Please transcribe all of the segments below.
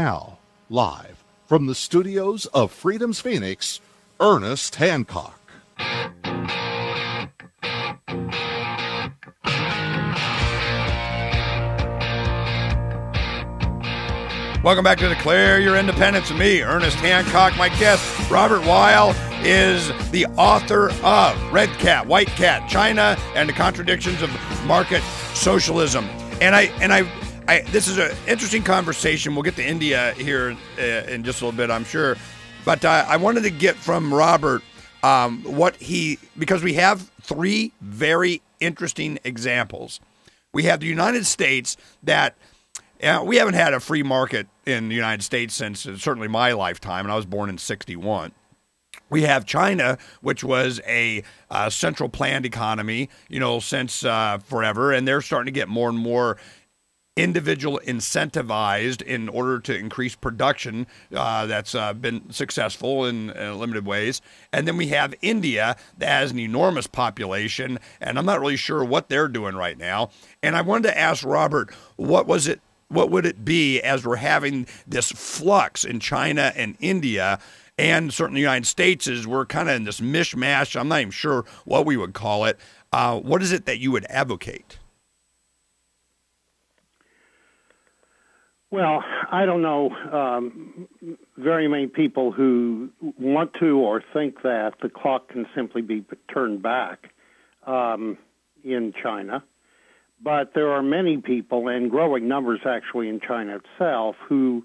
Now, live from the studios of Freedom's Phoenix, Ernest Hancock. Welcome back to Declare Your Independence with me, Ernest Hancock. My guest, Robert Weil, is the author of Red Cat, White Cat, China, and the Contradictions of Market Socialism. And this is an interesting conversation. We'll get to India here in just a little bit, I'm sure. But I wanted to get from Robert because we have three very interesting examples. We have the United States that we haven't had a free market in the United States since certainly my lifetime, and I was born in 1961. We have China, which was a central planned economy, since forever, and they're starting to get more and more individual incentivized in order to increase production. That's been successful in limited ways. And then we have India that has an enormous population, and I'm not really sure what they're doing right now. And I wanted to ask Robert, what would it be as we're having this flux in China and India, and certainly the United States is we're kind of in this mishmash. I'm not even sure what we would call it. What is it that you would advocate? Well, I don't know very many people who want to or think that the clock can simply be turned back in China. But there are many people, and growing numbers actually in China itself, who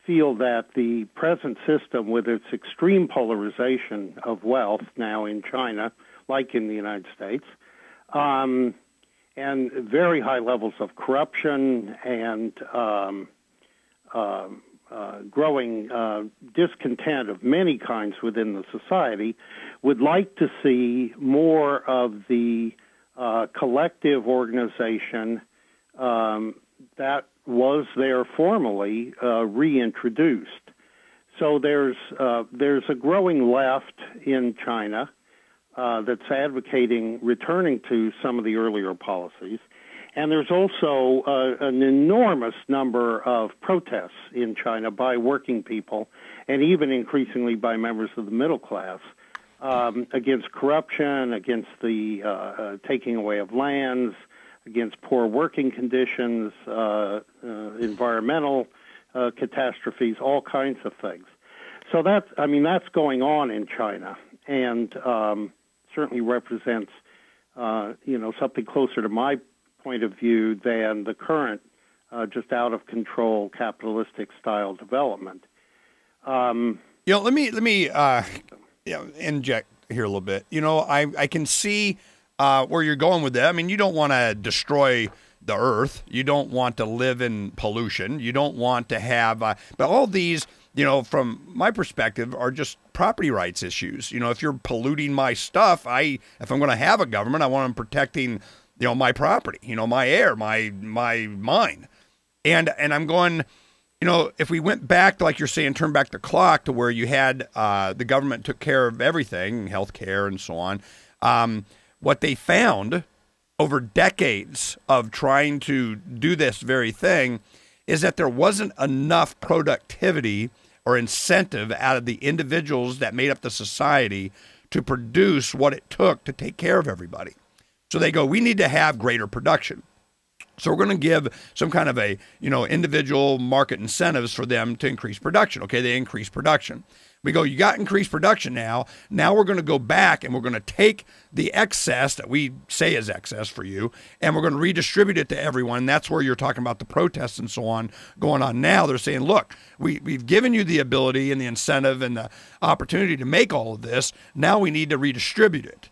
feel that the present system, with its extreme polarization of wealth now in China, like in the United States, and very high levels of corruption and growing discontent of many kinds within the society, would like to see more of the collective organization that was there formerly reintroduced. So there's a growing left in China that's advocating returning to some of the earlier policies. And there's also an enormous number of protests in China by working people and even increasingly by members of the middle class against corruption, against the taking away of lands, against poor working conditions, environmental catastrophes, all kinds of things. So that's going on in China, and certainly represents something closer to my point of view than the current just out of control capitalistic style development. Let me inject here a little bit. I can see where you're going with that. I mean, you don't want to destroy the earth. You don't want to live in pollution. You don't want to have, but all these, from my perspective, are just property rights issues. If you're polluting my stuff, if I'm going to have a government, I want them protecting, my property, my air, mine. And I'm going, if we went back to, like you're saying, turn back the clock to where you had the government took care of everything, health care and so on, what they found over decades of trying to do this very thing is that there wasn't enough productivity or incentive out of the individuals that made up the society to produce what it took to take care of everybody. So they go, we need to have greater production. So we're going to give some kind of a, individual market incentives for them to increase production. Okay, they increase production. We go, you got increased production now. Now we're going to go back and we're going to take the excess that we say is excess for you, and we're going to redistribute it to everyone. That's where you're talking about the protests and so on going on now. They're saying, look, we've given you the ability and the incentive and the opportunity to make all of this. Now we need to redistribute it,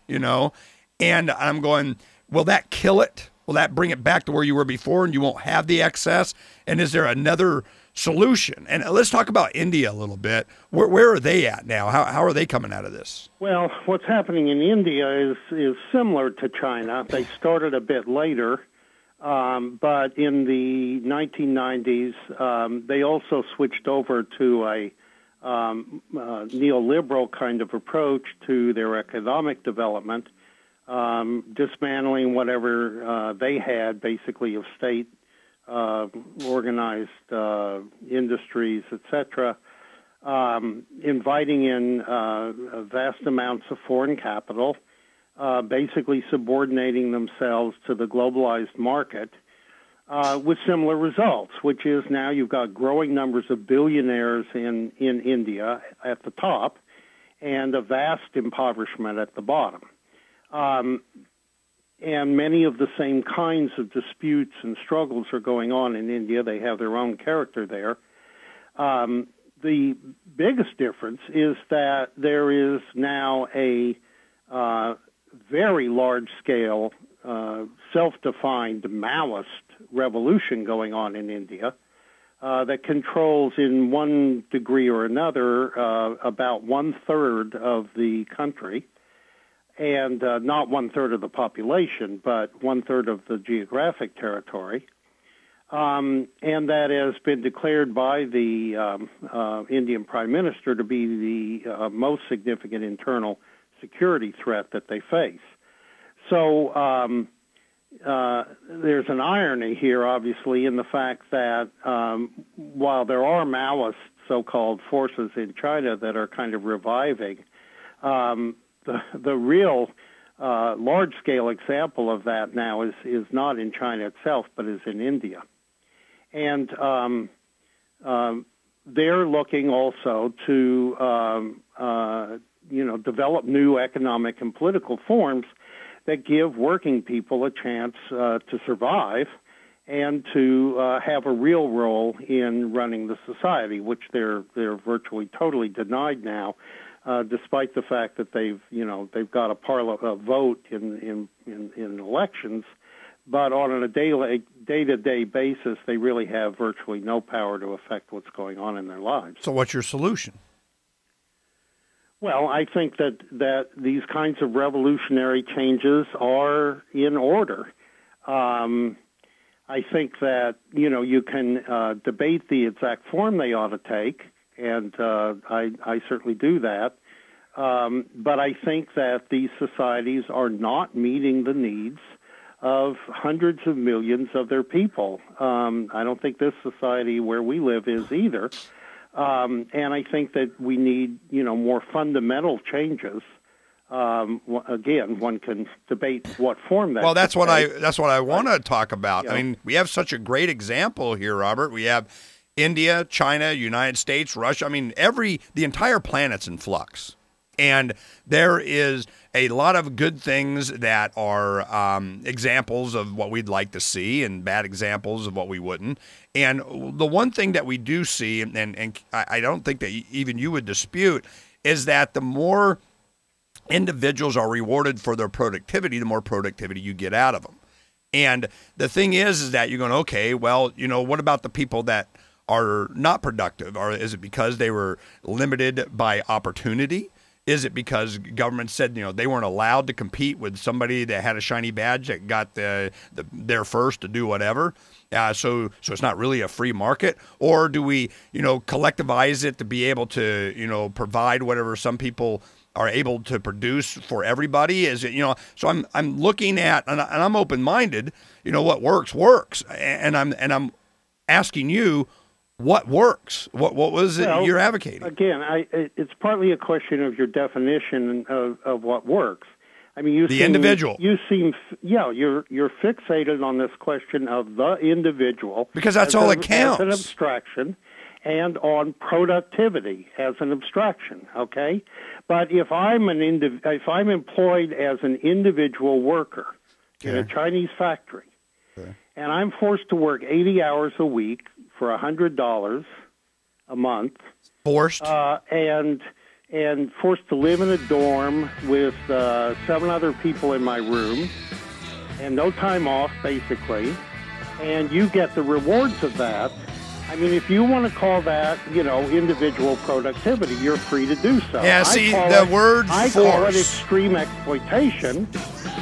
And I'm going, will that kill it? Will that bring it back to where you were before and you won't have the excess? And is there another solution? And let's talk about India a little bit. Where are they at now? How are they coming out of this? Well, what's happening in India is similar to China. They started a bit later, but in the 1990s, they also switched over to a neoliberal kind of approach to their economic development, dismantling whatever they had, basically, of state organized industries, etc., inviting in vast amounts of foreign capital, basically subordinating themselves to the globalized market, with similar results, which is now you've got growing numbers of billionaires in India at the top and a vast impoverishment at the bottom. And many of the same kinds of disputes and struggles are going on in India. They have their own character there. The biggest difference is that there is now a very large-scale, self-defined Maoist revolution going on in India that controls in one degree or another about one-third of the country, and not one-third of the population, but one-third of the geographic territory. And that has been declared by the Indian Prime Minister to be the most significant internal security threat that they face. So there's an irony here, obviously, in the fact that while there are Maoist so-called forces in China that are kind of reviving, the real large-scale example of that now is not in China itself, but is in India. And they're looking also to, develop new economic and political forms that give working people a chance to survive and to have a real role in running the society, which they're virtually totally denied now, despite the fact that they've got a vote in elections. But on a day-to-day basis, they really have virtually no power to affect what's going on in their lives. So what's your solution? Well, I think that these kinds of revolutionary changes are in order. I think that, you can debate the exact form they ought to take, and I certainly do that. But I think that these societies are not meeting the needs of hundreds of millions of their people. I don't think this society where we live is either. And I think that we need, more fundamental changes. Again, one can debate what form that. Well, that's what I want to talk about. I mean, we have such a great example here, Robert. We have India, China, United States, Russia. I mean, the entire planet's in flux. And there is a lot of good things that are examples of what we'd like to see and bad examples of what we wouldn't. And the one thing that we do see, and I don't think that even you would dispute, is that the more individuals are rewarded for their productivity, the more productivity you get out of them. And the thing is that you're going, okay, well, what about the people that are not productive? Or is it because they were limited by opportunity? Is it because government said, they weren't allowed to compete with somebody that had a shiny badge that got there first to do whatever? So it's not really a free market? Or do we, collectivize it to be able to, provide whatever some people are able to produce for everybody? Is it, so I'm looking at, and I'm open-minded, what works. And I'm asking you, what works? What was it you're advocating? Again, it's partly a question of your definition of what works. I mean, individual. You seem, you're fixated on this question of the individual because that's all that counts. As an abstraction, and on productivity as an abstraction. Okay, but if I'm employed as an individual worker in a Chinese factory, and I'm forced to work 80 hours a week for $100 a month, forced, and forced to live in a dorm with 7 other people in my room, and no time off, basically, and you get the rewards of that. I mean, if you want to call that, individual productivity, you're free to do so. Yeah, see, the word I force. call it extreme exploitation,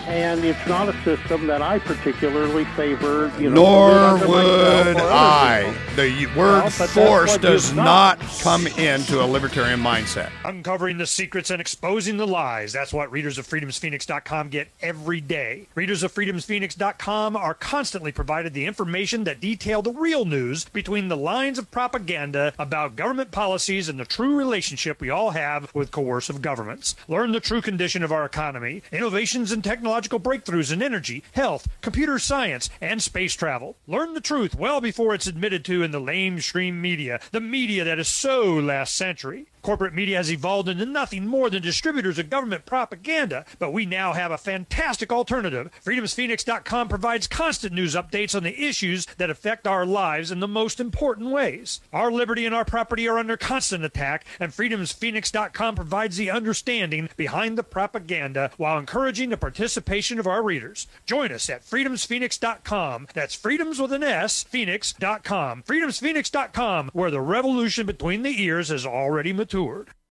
and it's not a system that I particularly favor. Nor would I. The word force does not come into a libertarian mindset. Uncovering the secrets and exposing the lies. That's what readers of freedomsphoenix.com get every day. Readers of freedomsphoenix.com are constantly provided the information that detail the real news between the lines of propaganda about government policies and the true relationship we all have with coercive governments. Learn the true condition of our economy, innovations and technological breakthroughs in energy, health, computer science, and space travel. Learn the truth well before it's admitted to in the lamestream media, the media that is so last century. Corporate media has evolved into nothing more than distributors of government propaganda, but we now have a fantastic alternative. FreedomsPhoenix.com provides constant news updates on the issues that affect our lives in the most important ways. Our liberty and our property are under constant attack, and FreedomsPhoenix.com provides the understanding behind the propaganda while encouraging the participation of our readers. Join us at FreedomsPhoenix.com. That's freedoms with an S, Phoenix.com. FreedomsPhoenix.com, where the revolution between the ears has already matured.